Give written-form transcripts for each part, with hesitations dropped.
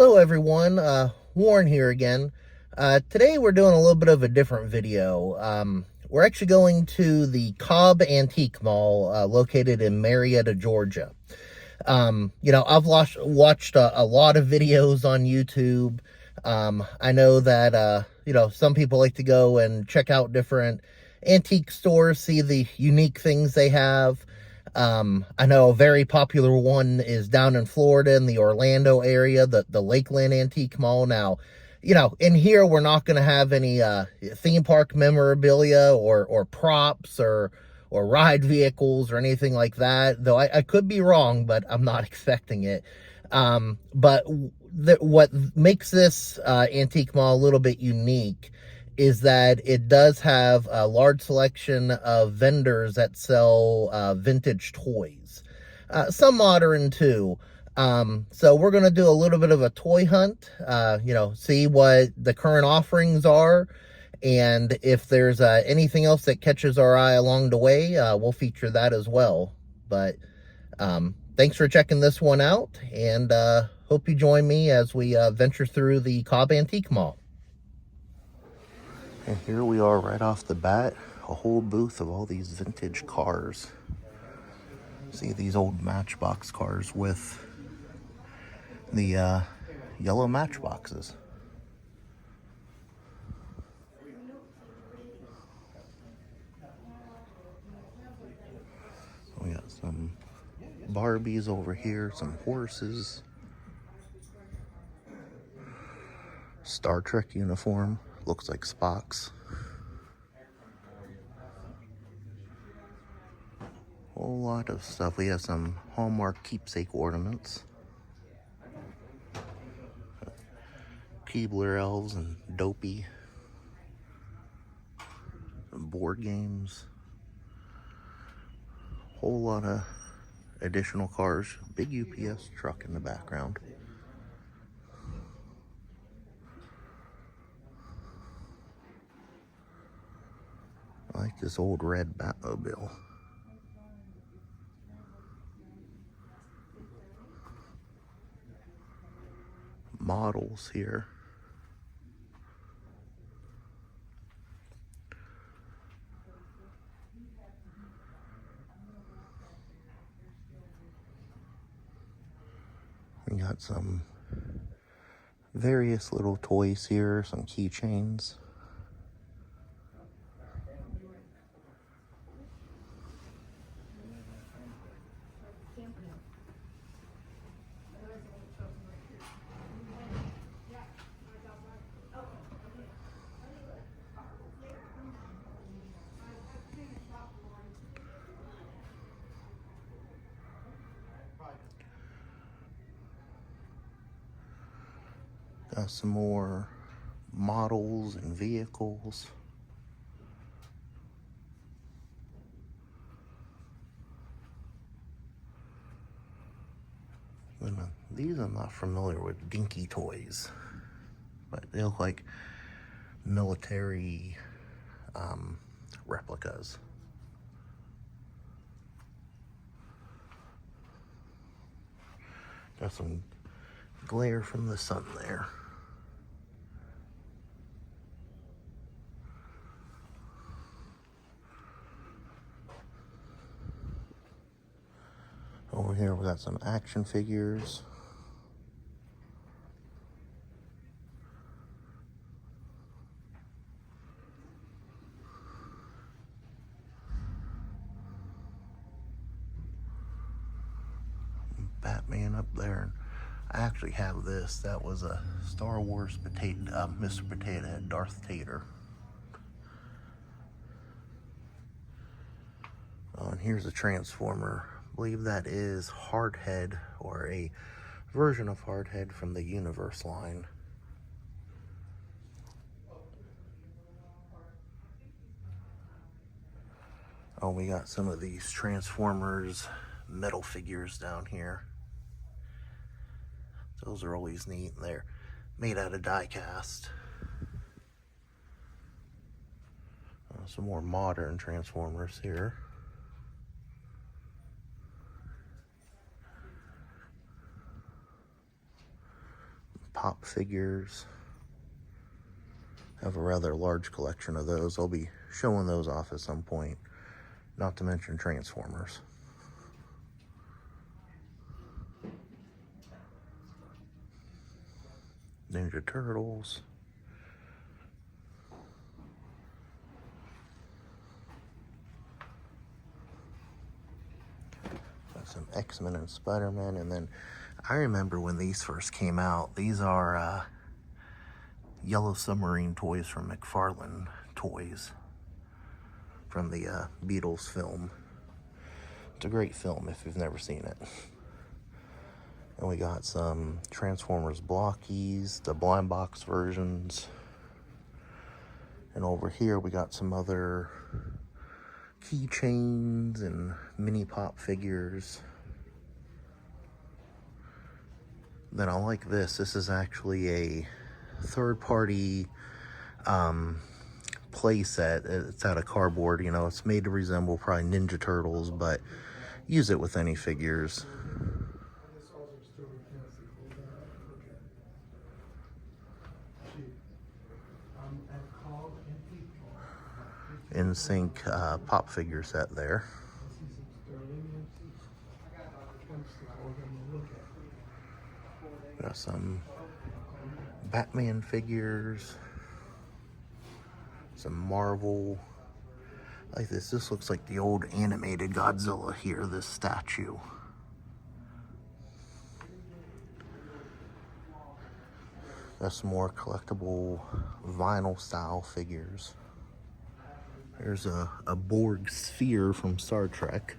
Hello everyone, Warren here again. Today we're doing a little bit of a different video. We're actually going to the Cobb Antique Mall, located in Marietta, Georgia. I've watched a lot of videos on YouTube. I know that, some people like to go and check out different antique stores, see the unique things they have. I know a very popular one is down in Florida in the Orlando area, the Lakeland Antique Mall. Now, in here we're not going to have any theme park memorabilia or props or ride vehicles or anything like that, though I could be wrong, but I'm not expecting it. But what makes this antique mall a little bit unique is that it does have a large selection of vendors that sell vintage toys. Some modern too. So we're going to do a little bit of a toy hunt, see what the current offerings are. And if there's anything else that catches our eye along the way, we'll feature that as well. But thanks for checking this one out, and hope you join me as we venture through the Cobb Antique Mall. And here we are right off the bat, a whole booth of all these vintage cars. See these old Matchbox cars with the yellow matchboxes. We got some Barbies over here, some horses. Star Trek uniform, looks like Spock's. Whole lot of stuff. We have some Hallmark keepsake ornaments. Keebler elves and Dopey. Some board games. Whole lot of additional cars. Big UPS truck in the background. I like this old red Batmobile. Models here. We got some various little toys here, some keychains. Got some more models and vehicles. These I'm not familiar with, dinky toys, but they look like military replicas. Got some glare from the sun there. Over here we got some action figures. Batman up there. I actually have this. That was a Star Wars Mr. Potato Head, Darth Tater. And here's a Transformer. I believe that is Hardhead, or a version of Hardhead from the Universe line. Oh, we got some of these Transformers metal figures down here. Those are always neat. They're made out of die cast. Some more modern Transformers here. pop figures. I have a rather large collection of those. I'll be showing those off at some point. Not to mention Transformers. Ninja Turtles. Got some X-Men and Spider-Man. And then I remember when these first came out. These are Yellow Submarine toys from McFarlane Toys. From the Beatles film. It's a great film if you've never seen it. And we got some Transformers blockies, the blind box versions. And over here we got some other keychains and mini pop figures. Then I like this. This is actually a third-party play set. It's out of cardboard, you know. It's made to resemble probably Ninja Turtles, but use it with any figures. In sync pop figure set there. Got some Batman figures, some Marvel. Like this. This looks like the old animated Godzilla here, this statue. Got some more collectible vinyl style figures. There's a Borg sphere from Star Trek.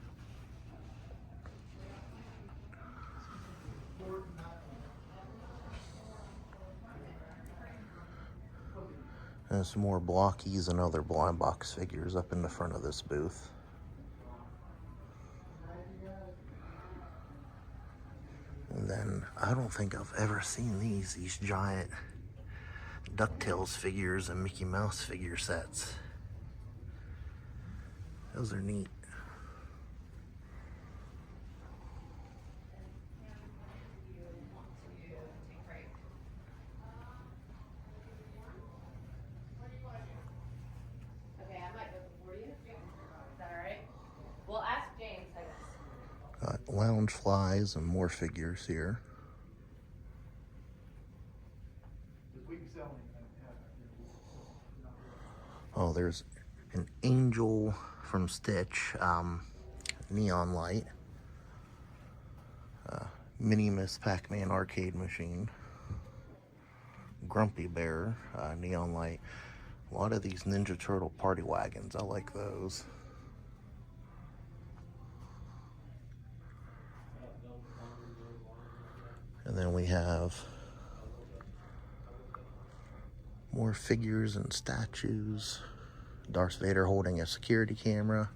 And some more blockies and other blind box figures up in the front of this booth. And then I don't think I've ever seen these giant DuckTales figures and Mickey Mouse figure sets. Those are neat. Okay, I might go before you. Is that all right? Well, ask James, I guess. Got lounge flies and more figures here. Oh, there's an Angel from Stitch, neon light. Mini Miss Pac-Man arcade machine. Grumpy Bear, neon light. A lot of these Ninja Turtle party wagons, I like those. And then we have more figures and statues. Darth Vader holding a security camera.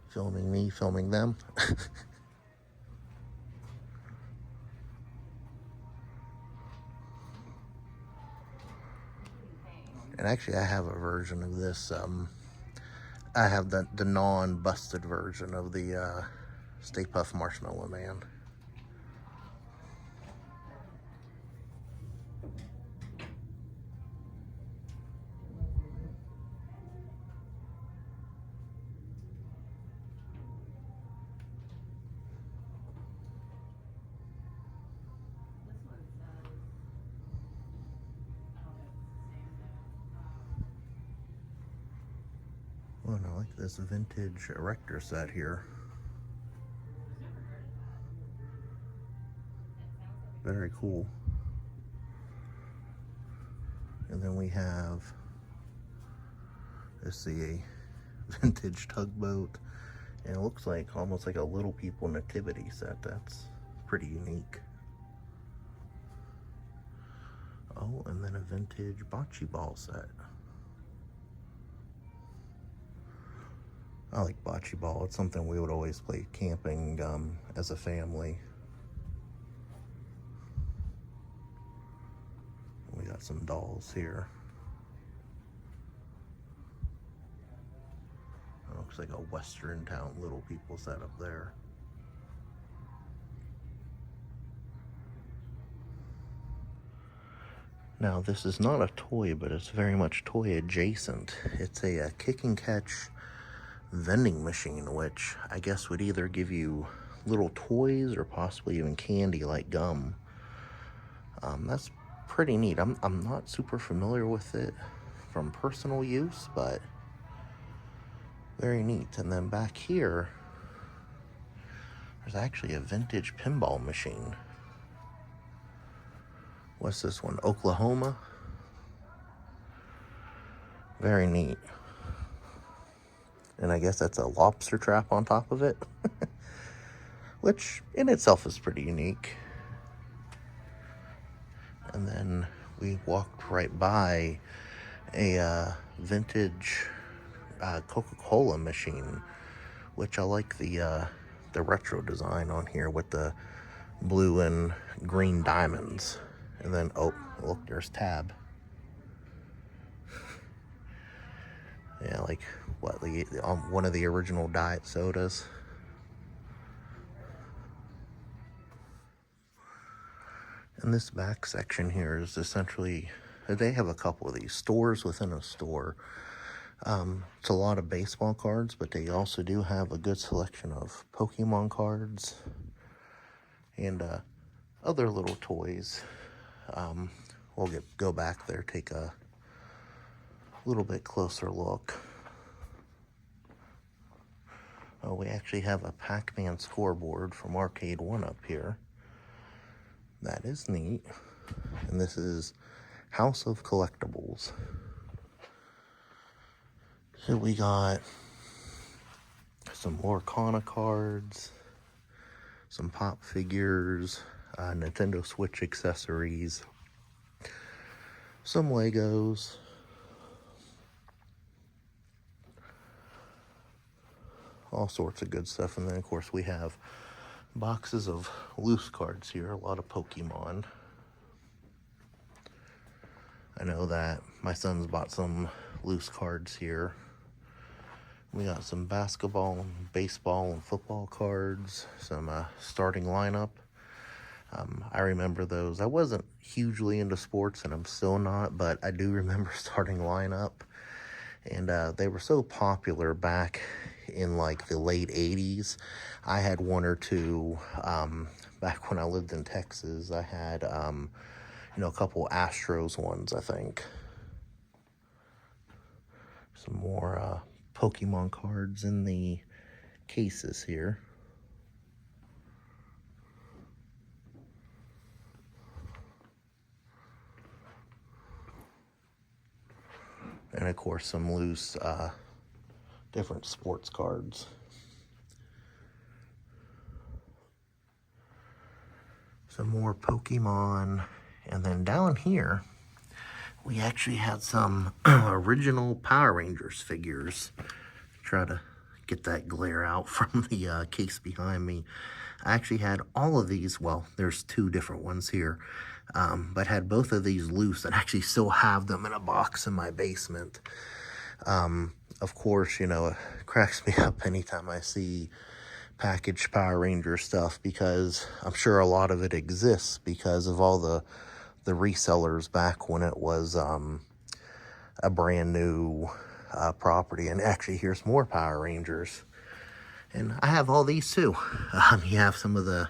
Filming me, filming them. And actually I have a version of this. I have the non-busted version of the Stay Puft Marshmallow Man. Oh, and I like this vintage erector set here. Very cool. And then we have, let's see, a vintage tugboat. And it looks like almost like a Little People nativity set. That's pretty unique. Oh, and then a vintage bocce ball set. I like bocce ball. It's something we would always play camping as a family. We got some dolls here. It looks like a Western Town Little People set up there. Now, this is not a toy, but it's very much toy adjacent. It's a kick and catch vending machine, which I guess would either give you little toys or possibly even candy like gum. That's pretty neat. I'm not super familiar with it from personal use, but very neat. And then back here, there's actually a vintage pinball machine. What's this one? Oklahoma? Very neat. And I guess that's a lobster trap on top of it, which in itself is pretty unique. And then we walked right by a vintage Coca-Cola machine, which I like the retro design on here with the blue and green diamonds. And then, oh, look, there's Tab. Yeah, like, what, one of the original diet sodas. And this back section here is essentially, they have a couple of these stores within a store. It's a lot of baseball cards, but they also do have a good selection of Pokemon cards and other little toys. We'll go back there, take a little bit closer look. Oh, we actually have a Pac-Man scoreboard from Arcade 1 up here. That is neat. And this is House of Collectibles. So we got some Lorcana cards, some pop figures, Nintendo Switch accessories, some Legos, all sorts of good stuff. And then, of course, we have boxes of loose cards here, a lot of Pokemon. I know that my son's bought some loose cards here. We got some basketball, baseball, and football cards, some starting lineup. I remember those. I wasn't hugely into sports, and I'm still not, but I do remember starting lineup. And they were so popular back in like the late 80s. I had one or two back when I lived in Texas. I had, a couple Astros ones, I think. Some more Pokemon cards in the cases here. And of course, some loose different sports cards. Some more Pokemon. And then down here, we actually had some original Power Rangers figures. Try to get that glare out from the case behind me. I actually had all of these. Well, there's two different ones here. But had both of these loose and actually still have them in a box in my basement. Of course, it cracks me up anytime I see packaged Power Ranger stuff, because I'm sure a lot of it exists because of all the resellers back when it was a brand new property. And actually, here's more Power Rangers. And I have all these too. You have some of the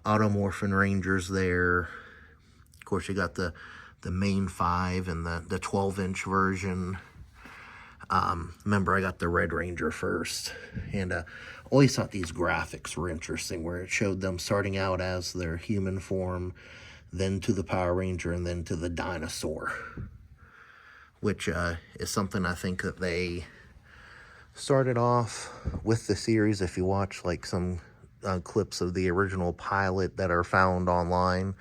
Automorphin Rangers there. Of course, you got the main 5 and the 12-inch version. Remember, I got the Red Ranger first. And always thought these graphics were interesting, where it showed them starting out as their human form, then to the Power Ranger, and then to the dinosaur. Which is something I think that they started off with the series. If you watch like some clips of the original pilot that are found online,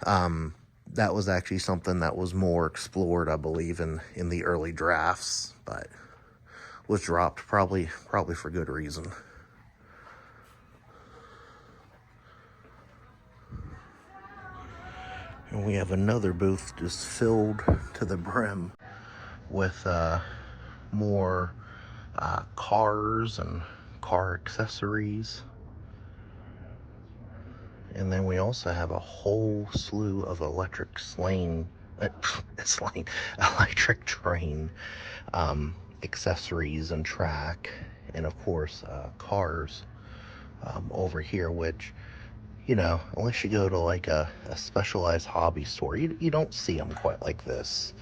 that was actually something that was more explored, I believe, in the early drafts, but was dropped probably for good reason. And we have another booth just filled to the brim with more cars and car accessories. And then we also have a whole slew of electric sleighing It's like electric train, accessories and track, and of course cars over here, which, you know, unless you go to like a specialized hobby store, you don't see them quite like this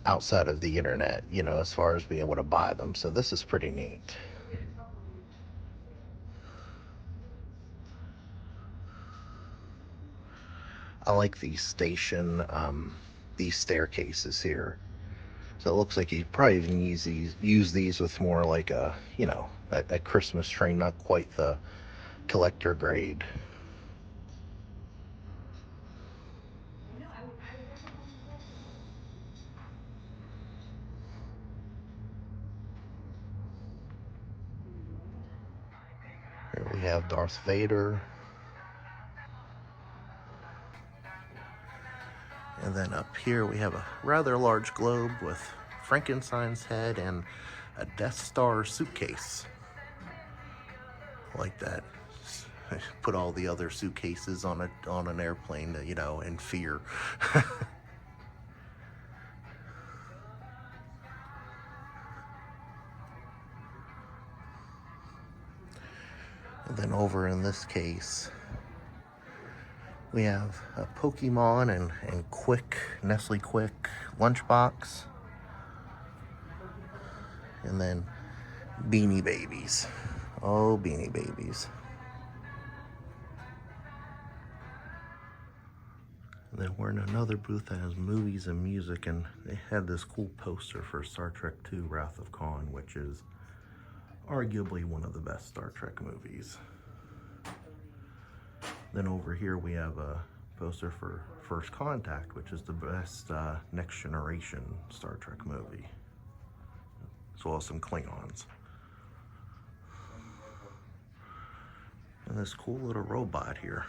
outside of the internet, you know, as far as being able to buy them. So this is pretty neat. I like these staircases here. So it looks like you probably even use these with more like a, you know, a Christmas train, not quite the collector grade. Here we have Darth Vader. And then up here we have a rather large globe with Frankenstein's head and a Death Star suitcase. Like that. Put all the other suitcases on an airplane, you know, in fear. And then over in this case, we have a Pokemon and Quick, Nestle Quick lunchbox. And then Beanie Babies. Oh, Beanie Babies. And then we're in another booth that has movies and music, and they had this cool poster for Star Trek II Wrath of Khan, which is arguably one of the best Star Trek movies. Then over here we have a poster for First Contact, which is the best Next Generation Star Trek movie, as well as some Klingons. And this cool little robot here.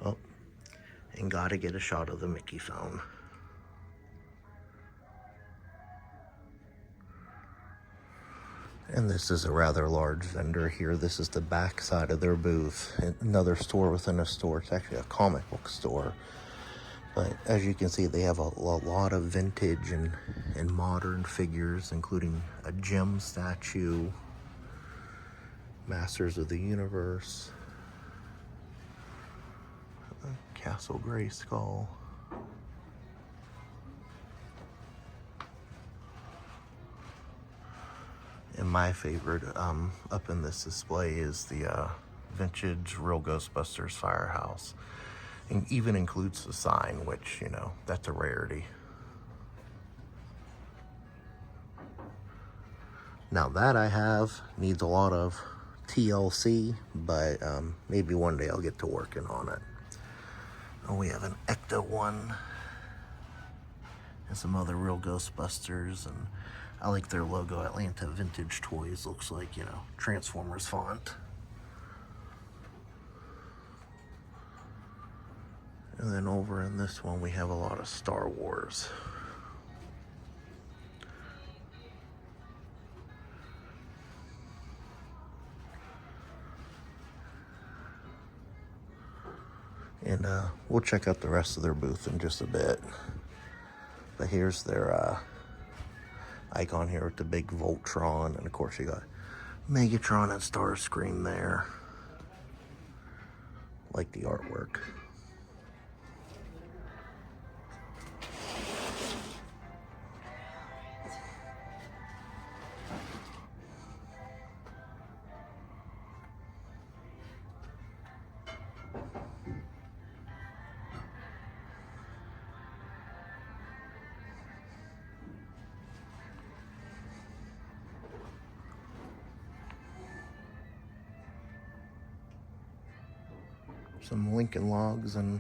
Oh, and gotta get a shot of the Mickey phone. And this is a rather large vendor here. This is the back side of their booth. Another store within a store. It's actually a comic book store. But as you can see, they have a lot of vintage and modern figures, including a Jim statue, Masters of the Universe, Castle Grayskull. And my favorite up in this display is the vintage Real Ghostbusters Firehouse. And even includes the sign, which, you know, that's a rarity. Now that I have needs a lot of TLC, but maybe one day I'll get to working on it. Oh, we have an Ecto one and some other Real Ghostbusters, and I like their logo. Atlanta Vintage Toys looks like, you know, Transformers font. And then over in this one, we have a lot of Star Wars. And we'll check out the rest of their booth in just a bit. But here's their icon here with the big Voltron, and of course you got Megatron and Starscream there. Like the artwork. Some Lincoln Logs and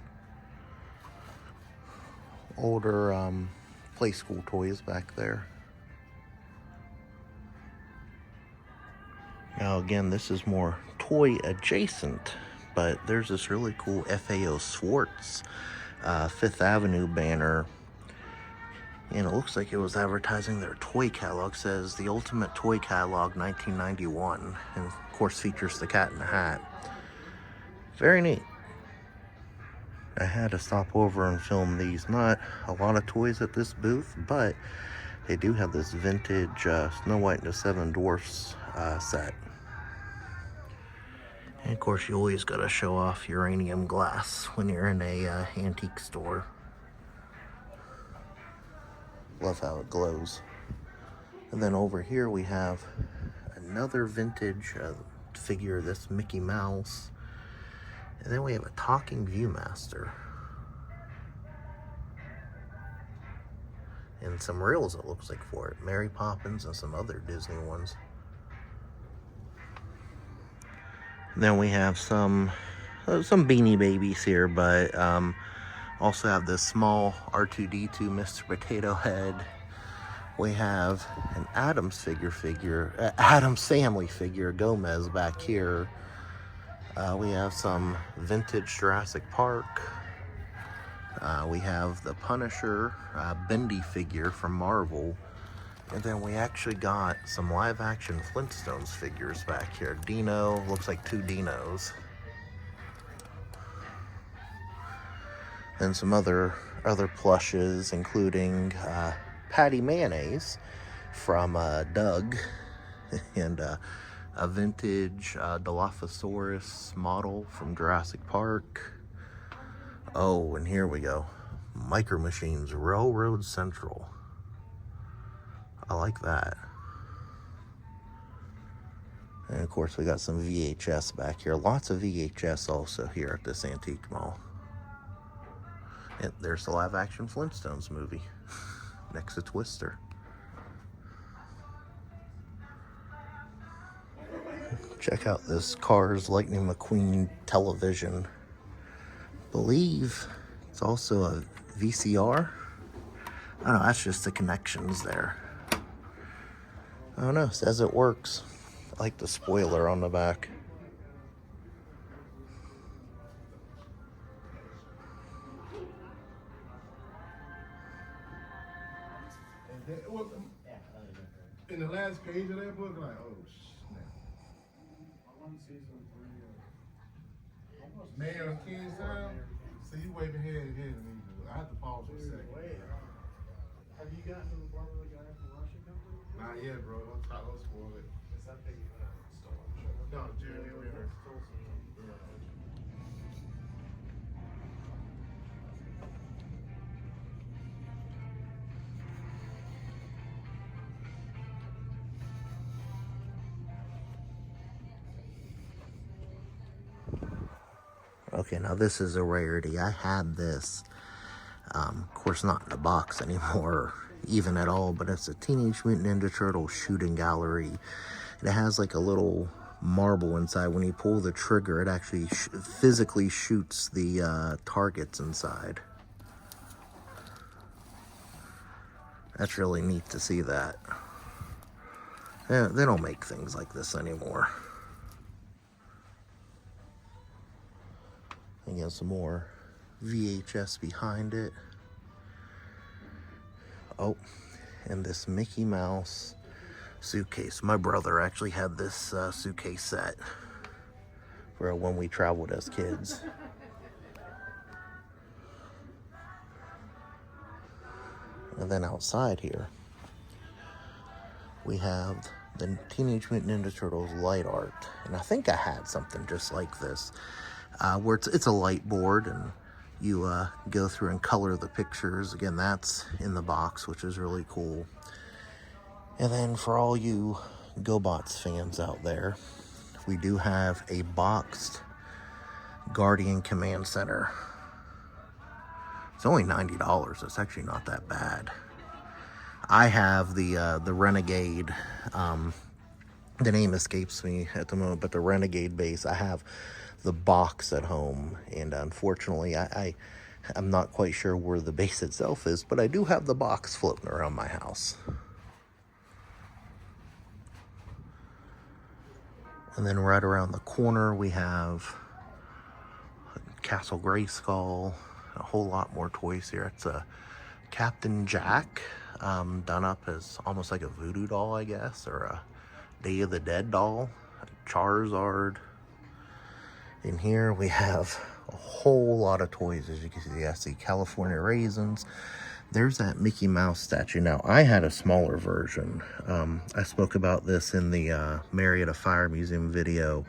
older play school toys back there. Now again, this is more toy adjacent, but there's this really cool FAO Schwartz Fifth Avenue banner, and it looks like it was advertising their toy catalog. It says the Ultimate Toy Catalog 1991, and of course, features the Cat in the Hat. Very neat. I had to stop over and film these. Not a lot of toys at this booth, but they do have this vintage Snow White and the Seven Dwarfs set. And of course, you always gotta show off uranium glass when you're in a antique store. Love how it glows. And then over here we have another vintage figure, this Mickey Mouse. And then we have a talking Viewmaster. And some reels, it looks like, for it. Mary Poppins and some other Disney ones. And then we have some Beanie Babies here, but also have this small R2-D2 Mr. Potato Head. We have an Addams Addams Family figure, Gomez, back here. We have some vintage Jurassic Park. We have the Punisher Bendy figure from Marvel. And then we actually got some live action Flintstones figures back here. Dino, looks like 2 Dinos. And some other plushes, including Patty Mayonnaise from Doug. And a vintage Dilophosaurus model from Jurassic Park. Oh, and here we go. Micro Machines Railroad Central. I like that. And of course, we got some VHS back here. Lots of VHS also here at this antique mall. And there's the live action Flintstones movie next to Twister. Check out this Cars Lightning McQueen television. Believe it's also a VCR. I don't know, that's just the connections there. I don't know, it says it works. I like the spoiler on the back. In the last page of that book, like, oh snap. Man of King's Town. So you wave ahead of me. I have to pause for a second. Have you gotten to the part where the guy from Russia comes in? Not yet, bro. Don't spoil it. Is that big stolen sugar? No, Jeremy Renner. Okay, now this is a rarity. I had this, of course not in a box anymore, even at all, but it's a Teenage Mutant Ninja Turtles shooting gallery. It has like a little marble inside. When you pull the trigger, it actually physically shoots the targets inside. That's really neat to see that. They don't make things like this anymore. Again, some more VHS behind it. Oh, and this Mickey Mouse suitcase. My brother actually had this suitcase set for when we traveled as kids. And then outside here, we have the Teenage Mutant Ninja Turtles light art. And I think I had something just like this. Where it's a light board and you go through and color the pictures. Again, that's in the box, which is really cool. And then for all you GoBots fans out there, we do have a boxed Guardian Command Center. It's only $90. It's actually not that bad. I have the Renegade. The name escapes me at the moment, but the Renegade base. I have the box at home, and unfortunately I'm not quite sure where the base itself is, but I do have the box floating around my house. And then right around the corner we have Castle Grayskull, a whole lot more toys here. It's a Captain Jack, done up as almost like a voodoo doll, I guess, or a Day of the Dead doll. Charizard. In here we have a whole lot of toys. As you can see, I see California Raisins. There's that Mickey Mouse statue. Now, I had a smaller version. I spoke about this in the Marietta Fire Museum video,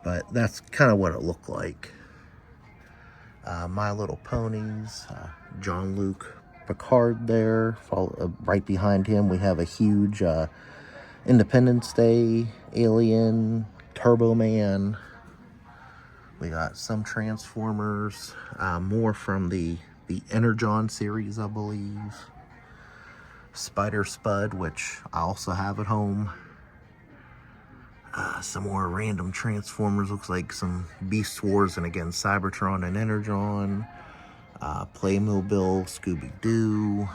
but that's kind of what it looked like. My Little Ponies, Jean-Luc Picard there. Right behind him, we have a huge Independence Day, Alien, Turbo Man. We got some Transformers, more from the Energon series, I believe. Spider Spud, which I also have at home. Some more random Transformers, looks like some Beast Wars, and again, Cybertron and Energon. Playmobil, Scooby-Doo.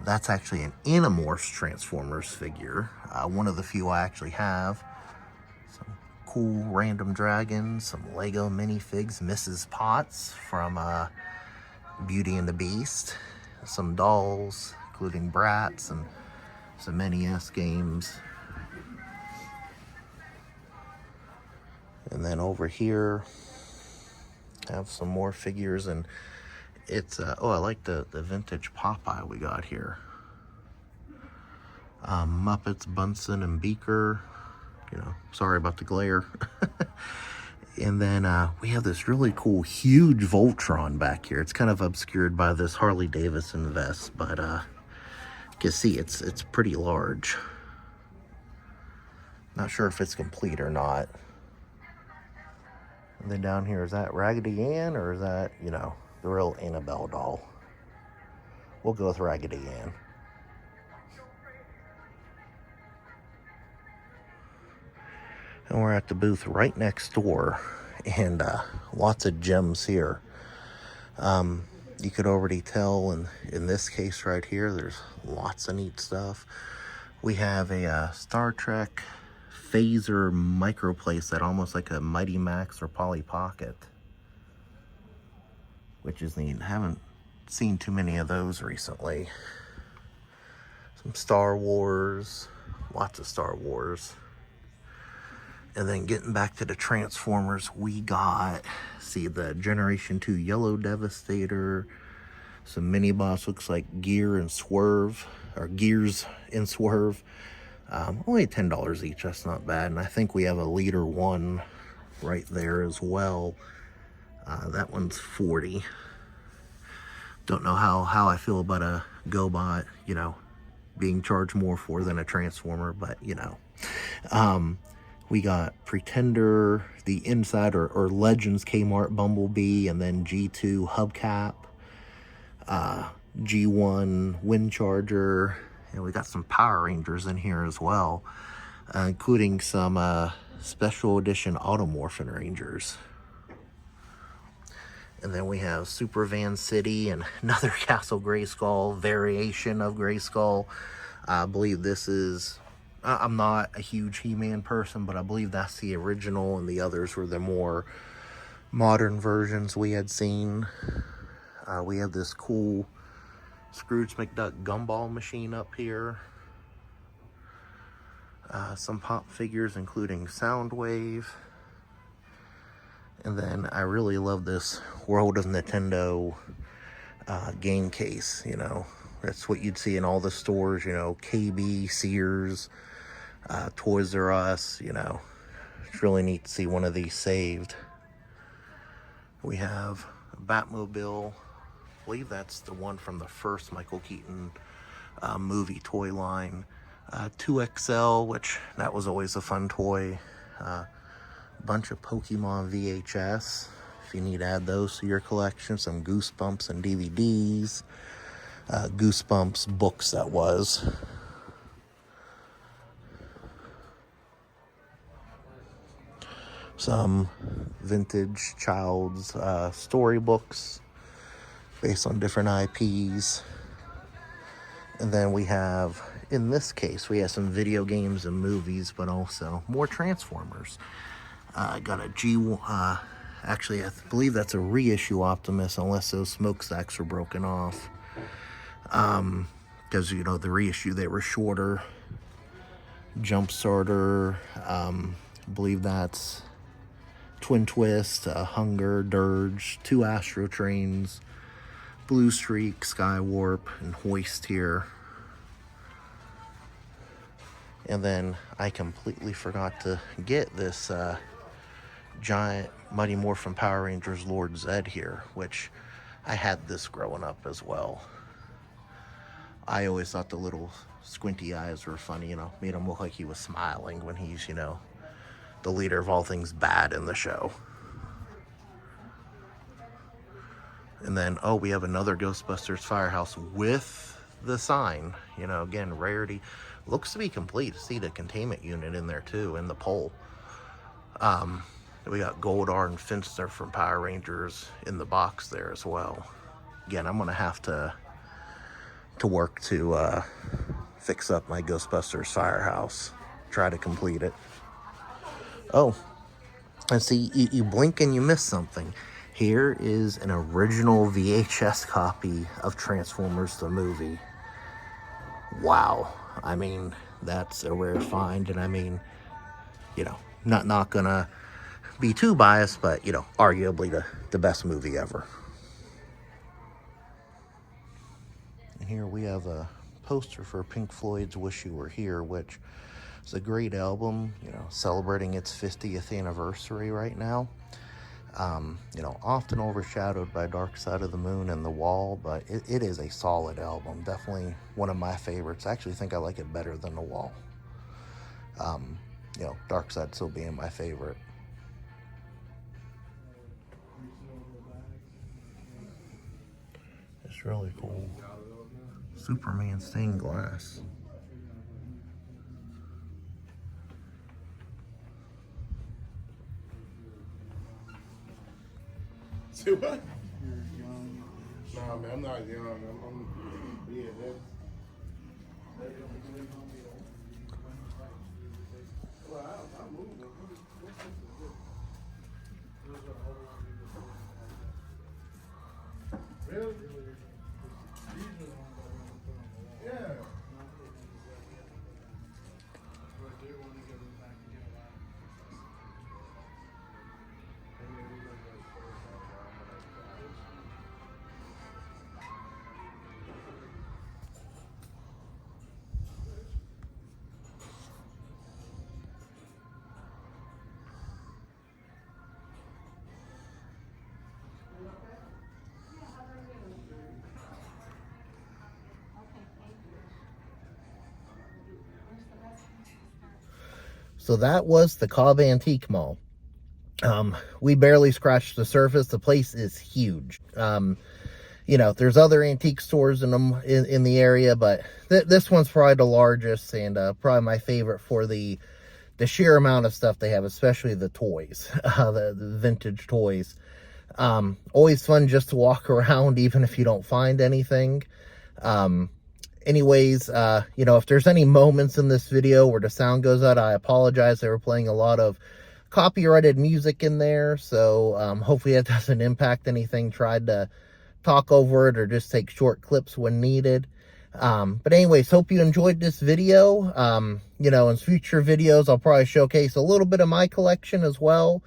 That's actually an Animorphs Transformers figure. One of the few I actually have. Some cool random dragons, some Lego minifigs, Mrs. Potts from Beauty and the Beast. Some dolls, including Bratz and some NES games. And then over here, I have some more figures, and it's, oh, I like the vintage Popeye we got here. Muppets, Bunsen and Beaker. You know, sorry about the glare. And then we have this really cool, huge Voltron back here. It's kind of obscured by this Harley Davidson vest, but you can see it's pretty large. Not sure if it's complete or not. And then down here, is that Raggedy Ann, or is that, you know, the real Annabelle doll? We'll go with Raggedy Ann. And we're at the booth right next door, and lots of gems here. You could already tell in this case right here, there's lots of neat stuff. We have a Star Trek Phaser micro playset, almost like a Mighty Max or Polly Pocket, which is neat. I haven't seen too many of those recently. Some Star Wars, lots of Star Wars. And then getting back to the Transformers, we got, see, the Generation 2 Yellow Devastator, some mini boss, looks like Gear and Swerve, or Gears and Swerve. Only $10 each, that's not bad. And I think we have a Leader 1 right there as well. That one's $40. Don't know how I feel about a GoBot, you know, being charged more for than a Transformer, but, you know. We got Pretender, the Inside or Legends Kmart Bumblebee, and then G2 Hubcap, G1 Wind Charger, and we got some Power Rangers in here as well, including some special edition Automorphin Rangers. And then we have Super Van City and another Castle Grayskull variation of Grayskull. I believe this is, I'm not a huge He-Man person, but I believe that's the original, and the others were the more modern versions we had seen. We have this cool Scrooge McDuck gumball machine up here. Some pop figures, including Soundwave. And then I really love this World of Nintendo game case, you know. That's what you'd see in all the stores, you know, KB, Sears, Toys R Us, you know. It's really neat to see one of these saved. We have a Batmobile. I believe that's the one from the first Michael Keaton movie toy line. 2XL, which that was always a fun toy. Bunch of Pokemon VHS, if you need to add those to your collection. Some Goosebumps and DVDs. Goosebumps books, that was. Some vintage child's storybooks based on different IPs. And then we have, in this case, we have some video games and movies, but also more Transformers. I got a actually I believe that's a reissue Optimus, unless those smokestacks were broken off. Because, you know, the reissue, they were shorter. Jump Starter, I believe that's Twin Twist, Hunger, Dirge, 2 Astro Trains, Blue Streak, Sky Warp, and Hoist here. And then I completely forgot to get this giant Mighty Morphin Power Rangers Lord Zedd here, which I had this growing up as well. I always thought the little squinty eyes were funny, you know, made him look like he was smiling when he's, you know, the leader of all things bad in the show. And then, oh, we have another Ghostbusters Firehouse with the sign. You know, again, rarity. Looks to be complete. See the containment unit in there too, and the pole. We got Goldar and Finster from Power Rangers in the box there as well. Again, I'm gonna have to work to fix up my Ghostbusters Firehouse. Try to complete it. Oh, and see, you blink and you miss something. Here is an original VHS copy of Transformers the movie. Wow. I mean, that's a rare find, and I mean, you know, not gonna be too biased, but, you know, arguably the best movie ever. And here we have a poster for Pink Floyd's Wish You Were Here, which is a great album, you know, celebrating its 50th anniversary right now. You know, often overshadowed by Dark Side of the Moon and The Wall, but it is a solid album. Definitely one of my favorites. I actually think I like it better than The Wall. You know, Dark Side still being my favorite. It's really cool. Superman stained glass. See what? Nah, man, I'm not young. Yeah, that's. Well, I'm moving. Really? Yeah. So that was the Cobb Antique Mall. We barely scratched the surface. The place is huge. You know, there's other antique stores in the area, but this one's probably the largest and probably my favorite for the sheer amount of stuff they have, especially the toys, the vintage toys. Always fun just to walk around, even if you don't find anything. Anyways, you know, if there's any moments in this video where the sound goes out, I apologize. They were playing a lot of copyrighted music in there, so hopefully that doesn't impact anything. Tried to talk over it or just take short clips when needed. But anyways, hope you enjoyed this video. You know, in future videos, I'll probably showcase a little bit of my collection as well.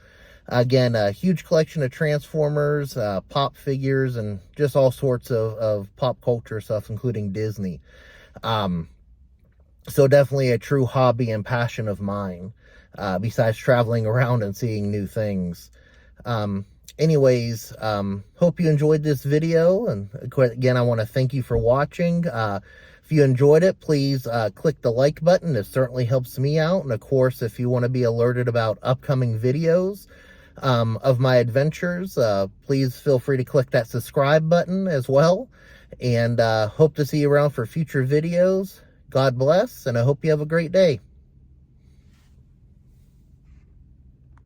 Again, a huge collection of Transformers, pop figures, and just all sorts of pop culture stuff, including Disney. So definitely a true hobby and passion of mine, besides traveling around and seeing new things. Anyways, hope you enjoyed this video, and again, I want to thank you for watching. If you enjoyed it, please click the like button. It certainly helps me out. And of course, if you want to be alerted about upcoming videos of my adventures, please feel free to click that subscribe button as well. And hope to see you around for future videos. God bless, and I hope you have a great day.